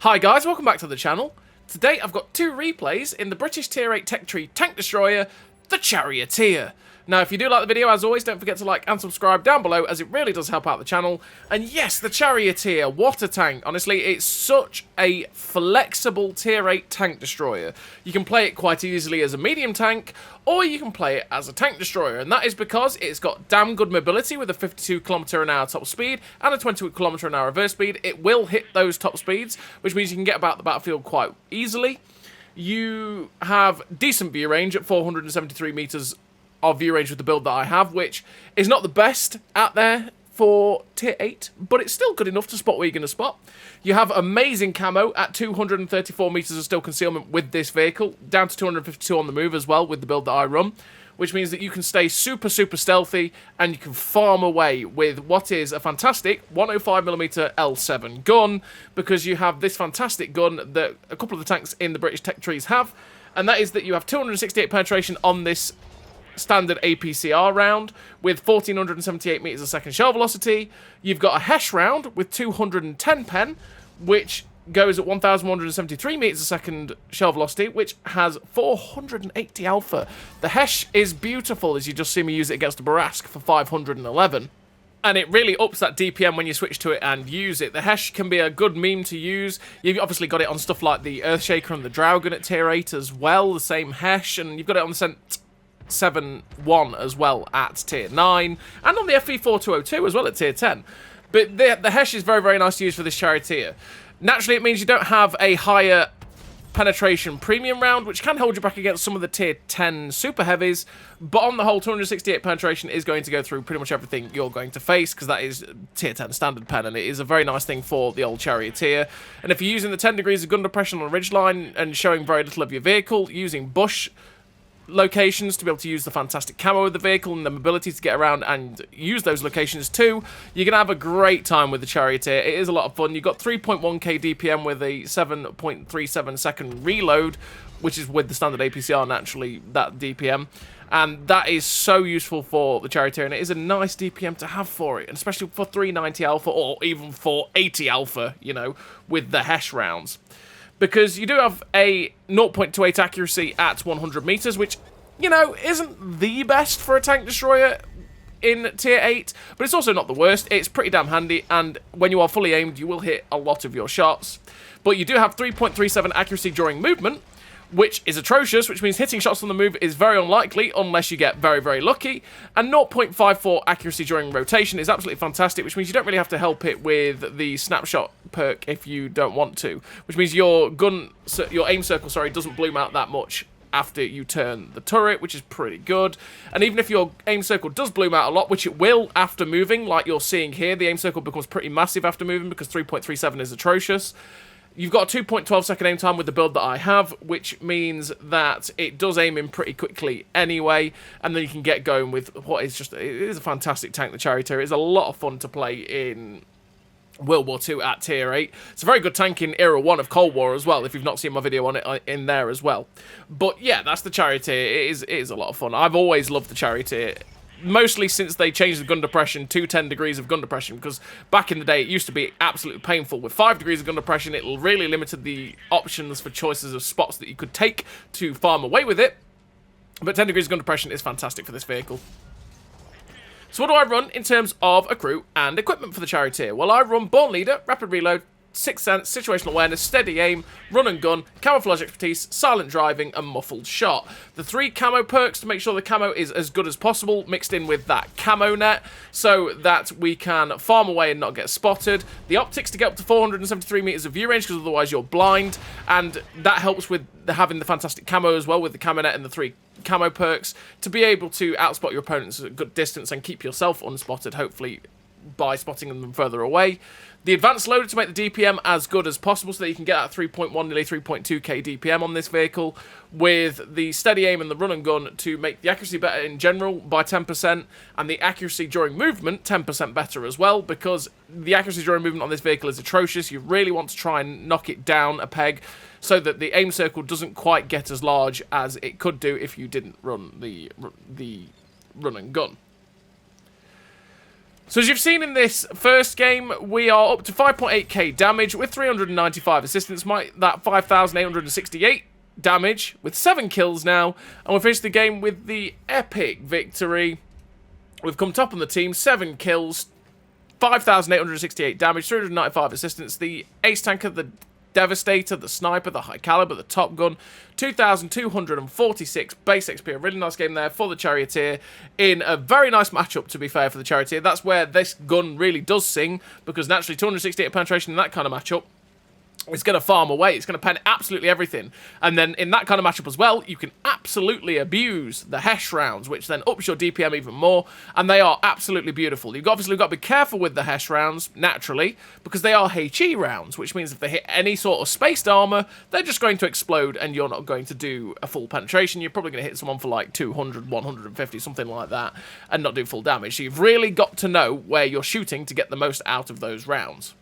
Hi guys, welcome back to the channel. Today I've got two replays in the British Tier 8 Tech Tree Tank Destroyer, the Charioteer. Now if you do like the video, as always, don't forget to like and subscribe down below, as it really does help out the channel. And yes, the Charioteer, what a tank. Honestly, it's such a flexible Tier 8 Tank Destroyer. You can play it quite easily as a medium tank, or you can play it as a tank destroyer, and that is because it's got damn good mobility with a 52km/h top speed and a 20km/h reverse speed. It will hit those top speeds, which means you can get about the battlefield quite easily. You have decent view range at 473 meters of view range with the build that I have, which is not the best out there for Tier 8, but it's still good enough to spot where you're going to spot. You have amazing camo at 234 meters of still concealment with this vehicle, down to 252 on the move as well with the build that I run, which means that you can stay super stealthy and you can farm away with what is a fantastic 105mm L7 gun, because you have this fantastic gun that a couple of the tanks in the British Tech Trees have, and that is that you have 268 penetration on this standard APCR round with 1478 meters a second shell velocity. You've got a Hesh round with 210 pen, which goes at 1173 meters a second shell velocity, which has 480 alpha. The Hesh is beautiful, as you just see me use it against a Barask for 511. And it really ups that DPM when you switch to it and use it. The Hesh can be a good meme to use. You've obviously got it on stuff like the Earthshaker and the Draugen at Tier 8 as well, the same Hesh, and you've got it on the Cent 7-1 as well at Tier 9, and on the FV4202 as well at Tier 10. But the Hesh is very nice to use for this Charioteer. Naturally, it means you don't have a higher penetration premium round, which can hold you back against some of the Tier 10 super heavies, but on the whole, 268 penetration is going to go through pretty much everything you're going to face, because that is Tier 10 standard pen, and it is a very nice thing for the old Charioteer. And if you're using the 10 degrees of gun depression on a ridgeline and showing very little of your vehicle, using bush locations to be able to use the fantastic camo of the vehicle and the mobility to get around and use those locations too, you're going to have a great time with the Charioteer. It is a lot of fun. You've got 3.1k DPM with a 7.37 second reload, which is with the standard APCR, naturally, that DPM. And that is so useful for the Charioteer, and it is a nice DPM to have for it, and especially for 390 alpha, or even for 80 alpha, you know, with the Hesh rounds. Because you do have a 0.28 accuracy at 100 meters, which, you know, isn't the best for a tank destroyer in Tier 8, but it's also not the worst. It's pretty damn handy, and when you are fully aimed, you will hit a lot of your shots. But you do have 3.37 accuracy during movement, which is atrocious, which means hitting shots on the move is very unlikely unless you get very lucky. And 0.54 accuracy during rotation is absolutely fantastic, which means you don't really have to help it with the snapshot perk if you don't want to, which means your aim circle, doesn't bloom out that much after you turn the turret, which is pretty good. And even if your aim circle does bloom out a lot, which it will after moving, like you're seeing here, the aim circle becomes pretty massive after moving because 3.37 is atrocious. You've got a 2.12 second aim time with the build that I have, which means that it does aim in pretty quickly anyway, and then you can get going with what is just, it is a fantastic tank, the Charioteer. It's a lot of fun to play in World War II at Tier 8. It's a very good tank in Era 1 of Cold War as well, if you've not seen my video on it in there as well. But yeah, that's the Charioteer. It is a lot of fun. I've always loved the Charioteer, mostly since they changed the gun depression to 10 degrees of gun depression, because back in the day it used to be absolutely painful. With 5 degrees of gun depression, it really limited the options for choices of spots that you could take to farm away with it, but 10 degrees of gun depression is fantastic for this vehicle. So what do I run in terms of a crew and equipment for the Charioteer? Well, I run Born Leader, Rapid Reload, Sixth Sense, Situational Awareness, Steady Aim, Run and Gun, Camouflage Expertise, Silent Driving, and Muffled Shot. The 3 camo perks to make sure the camo is as good as possible, mixed in with that camo net, so that we can farm away and not get spotted. The optics to get up to 473 meters of view range, because otherwise you're blind, and that helps with having the fantastic camo as well, with the camo net and the 3 camo perks, to be able to outspot your opponents at a good distance and keep yourself unspotted, hopefully by spotting them further away. The advanced loader to make the DPM as good as possible, so that you can get that 3.1, nearly 3.2k DPM on this vehicle, with the steady aim and the run and gun to make the accuracy better in general by 10%, and the accuracy during movement 10% better as well, because the accuracy during movement on this vehicle is atrocious. You really want to try and knock it down a peg, so that the aim circle doesn't quite get as large as it could do if you didn't run the run and gun. So as you've seen in this first game, we are up to 5.8k damage with 395 assistance, that 5,868 damage with 7 kills now, and we finished the game with the epic victory. We've come top on the team, 7 kills, 5,868 damage, 395 assistance, the ace tanker, the Devastator, the Sniper, the High Caliber, the Top Gun, 2,246 base XP. A really nice game there for the Charioteer in a very nice matchup, to be fair, for the Charioteer. That's where this gun really does sing, because naturally 268 penetration in that kind of matchup, it's going to farm away. It's going to pen absolutely everything. And then in that kind of matchup as well, you can absolutely abuse the Hesh rounds, which then ups your DPM even more. And they are absolutely beautiful. You've obviously got to be careful with the Hesh rounds, naturally, because they are HE rounds, which means if they hit any sort of spaced armor, they're just going to explode and you're not going to do a full penetration. You're probably going to hit someone for like 200, 150, something like that, and not do full damage. So you've really got to know where you're shooting to get the most out of those rounds.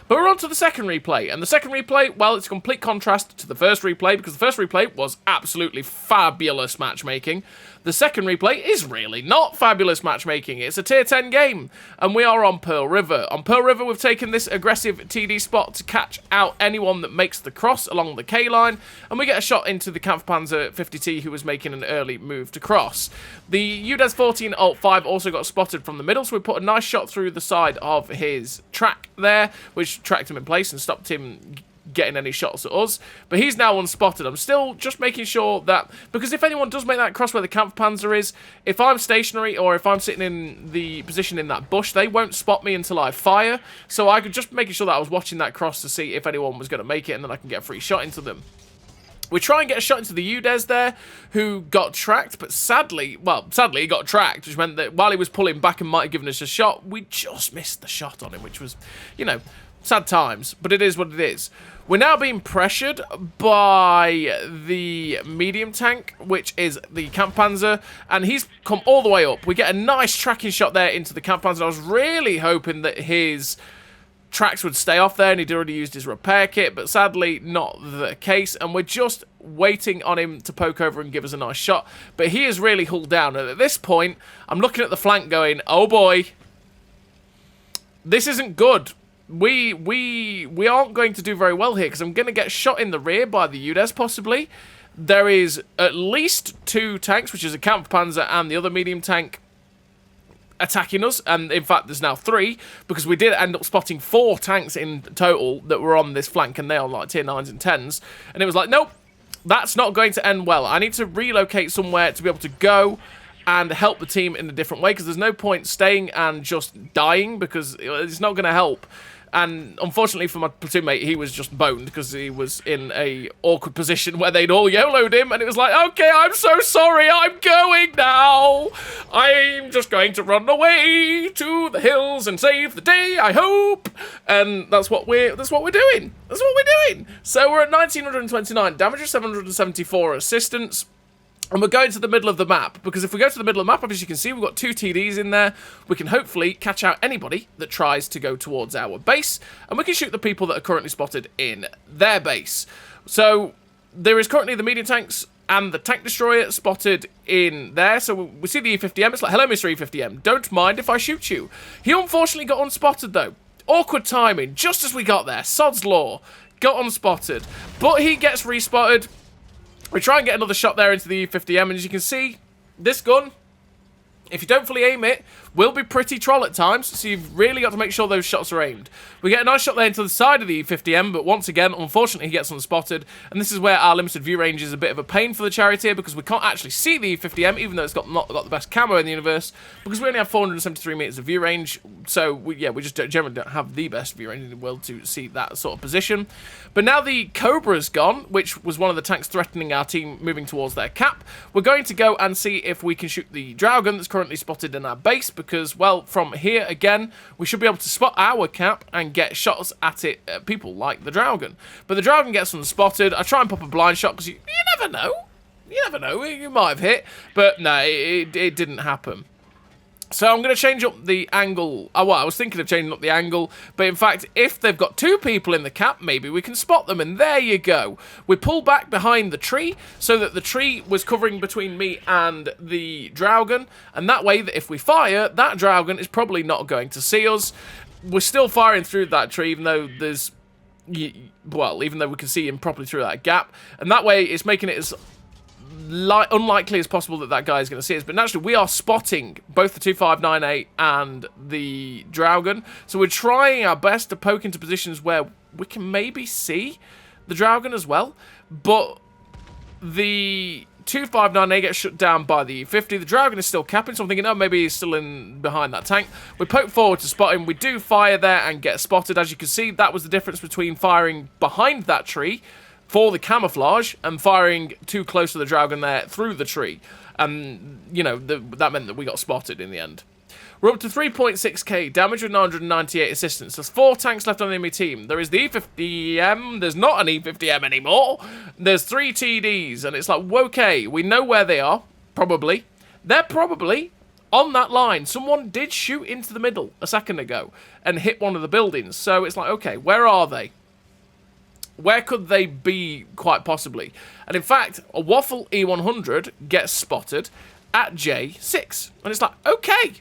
But we're on to the second replay, and the second replay, well, it's a complete contrast to the first replay, because the first replay was absolutely fabulous matchmaking. The second replay is really not fabulous matchmaking. It's a tier 10 game, and we are on Pearl River. On Pearl River, we've taken this aggressive TD spot to catch out anyone that makes the cross along the K line, and we get a shot into the Kampfpanzer 50T who was making an early move to cross. The UDES 14 Alt 5 also got spotted from the middle, so we put a nice shot through the side of his track there, which tracked him in place and stopped him getting any shots at us, but he's now unspotted. I'm still just making sure that, because if anyone does make that cross where the Kampfpanzer is, if I'm stationary or if I'm sitting in the position in that bush, they won't spot me until I fire, so I could just making sure that I was watching that cross to see if anyone was going to make it, and then I can get a free shot into them. We try and get a shot into the UDES there, who got tracked, but sadly he got tracked, which meant that while he was pulling back and might have given us a shot, we just missed the shot on him, which was, you know, sad times, but it is what it is. We're now being pressured by the medium tank, which is the Kampfpanzer, and he's come all the way up. We get a nice tracking shot there into the Kampfpanzer. I was really hoping that his tracks would stay off there, and he'd already used his repair kit, but sadly not the case, and we're just waiting on him to poke over and give us a nice shot. But he is really hulled down, and at this point, I'm looking at the flank going, oh boy, this isn't good. We aren't going to do very well here, because I'm going to get shot in the rear by the UDES, possibly. There is at least 2 tanks, which is a Kampfpanzer and the other medium tank, attacking us, and in fact there's now 3, because we did end up spotting 4 tanks in total that were on this flank, and they are like tier 9s and 10s, and it was like, nope, that's not going to end well. I need to relocate somewhere to be able to go and help the team in a different way, because there's no point staying and just dying, because it's not going to help. And unfortunately for my platoon mate, he was just boned because he was in a awkward position where they'd all YOLO'd him, and it was like, okay, I'm so sorry, I'm going now. I'm just going to run away to the hills and save the day, I hope. And that's what we're doing. That's what we're doing. So we're at 1,929 damage of 774 assistance. And we're going to the middle of the map, because if we go to the middle of the map, as you can see, we've got 2 TDs in there. We can hopefully catch out anybody that tries to go towards our base, and we can shoot the people that are currently spotted in their base. So there is currently the medium tanks and the tank destroyer spotted in there. So we see the E50M. It's like, hello, Mr. E50M. Don't mind if I shoot you. He unfortunately got unspotted, though. Awkward timing. Just as we got there. Sod's law. Got unspotted. But he gets respotted. We try and get another shot there into the E50M, and as you can see, this gun, if you don't fully aim it, will be pretty troll at times, so you've really got to make sure those shots are aimed. We get a nice shot there into the side of the E50M, but once again, unfortunately, he gets unspotted, and this is where our limited view range is a bit of a pain for the Charioteer, because we can't actually see the E50M, even though it's not got the best camo in the universe, because we only have 473 meters of view range, so we just generally don't have the best view range in the world to see that sort of position. But now the Cobra's gone, which was one of the tanks threatening our team moving towards their cap, we're going to go and see if we can shoot the Dragon that's currently spotted in our base, because, well, from here, again, we should be able to spot our cap and get shots at it, people like the Dragon. But the Dragon gets unspotted. I try and pop a blind shot, because you never know. You never know. You might have hit. But no, it didn't happen. So I'm going to change up the angle. Oh, well, I was thinking of changing up the angle, but in fact, if they've got 2 people in the cap, maybe we can spot them, and there you go. We pull back behind the tree so that the tree was covering between me and the Dragon, and that way, that if we fire, that Dragon is probably not going to see us. We're still firing through that tree, even though there's... well, even though we can see him properly through that gap, and that way it's making it as unlikely as possible that that guy is going to see us. But naturally, we are spotting both the 2598 and the Dragon, so we're trying our best to poke into positions where we can maybe see the Dragon as well. But the 2598 gets shut down by the E50. The Dragon is still capping, so I'm thinking, oh, maybe he's still in behind that tank. We poke forward to spot him. We do fire there and get spotted. As you can see, that was the difference between firing behind that tree for the camouflage and firing too close to the Dragon there through the tree. And, you know, that meant that we got spotted in the end. We're up to 3.6k damage with 998 assistance. There's 4 tanks left on the enemy team. There is the E50M. There's not an E50M anymore. There's 3 TDs. And it's like, okay, we know where they are. Probably. They're probably on that line. Someone did shoot into the middle a second ago and hit one of the buildings. So it's like, okay, where are they? Where could they be, quite possibly? And in fact, a Waffle E100 gets spotted at J6. And it's like, okay,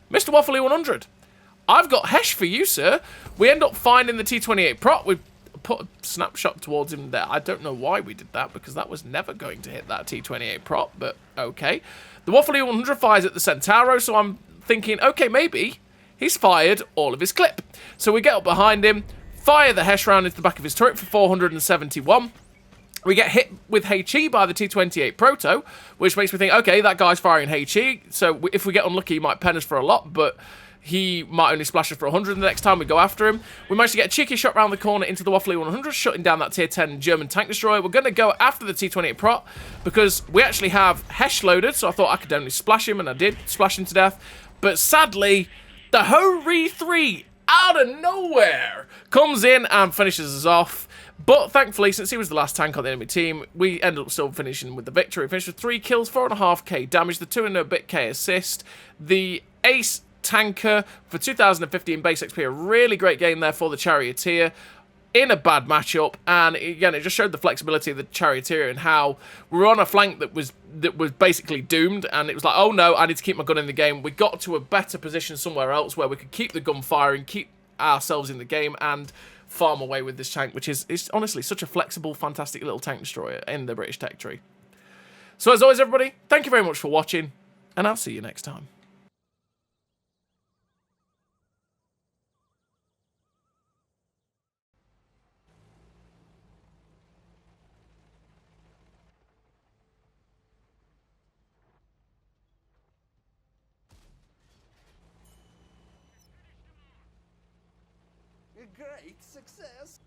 Mr. Waffle E100, I've got Hesh for you, sir. We end up finding the T28 prop. We put a snapshot towards him there. I don't know why we did that, because that was never going to hit that T28 prop, but okay. The Waffle E100 fires at the Centauro, so I'm thinking, okay, maybe he's fired all of his clip. So we get up behind him, fire the Hesh round into the back of his turret for 471. We get hit with HE by the T28 Proto, which makes me think, okay, that guy's firing HE, so if we get unlucky, he might pen us for a lot, but he might only splash us for 100 the next time we go after him. We managed to get a cheeky shot round the corner into the Waffle E100, shutting down that tier 10 German tank destroyer. We're going to go after the T28 prop, because we actually have Hesh loaded, so I thought I could only splash him, and I did splash him to death. But sadly, the Ho-Re 3, out of nowhere, comes in and finishes us off. But thankfully, since he was the last tank on the enemy team, we ended up still finishing with the victory. We finished with 3 kills, 4.5k damage, the 2 and a bit K assist, the ace tanker for 2015 base XP. A really great game there for the Charioteer in a bad matchup, and again, it just showed the flexibility of the Charioteer and how we were on a flank that was basically doomed, and it was like, oh no, I need to keep my gun in the game. We got to a better position somewhere else where we could keep the gun firing, keep ourselves in the game, and farm away with this tank, which is honestly such a flexible, fantastic little tank destroyer in the British tech tree. So as always, everybody, thank you very much for watching, and I'll see you next time. A great success.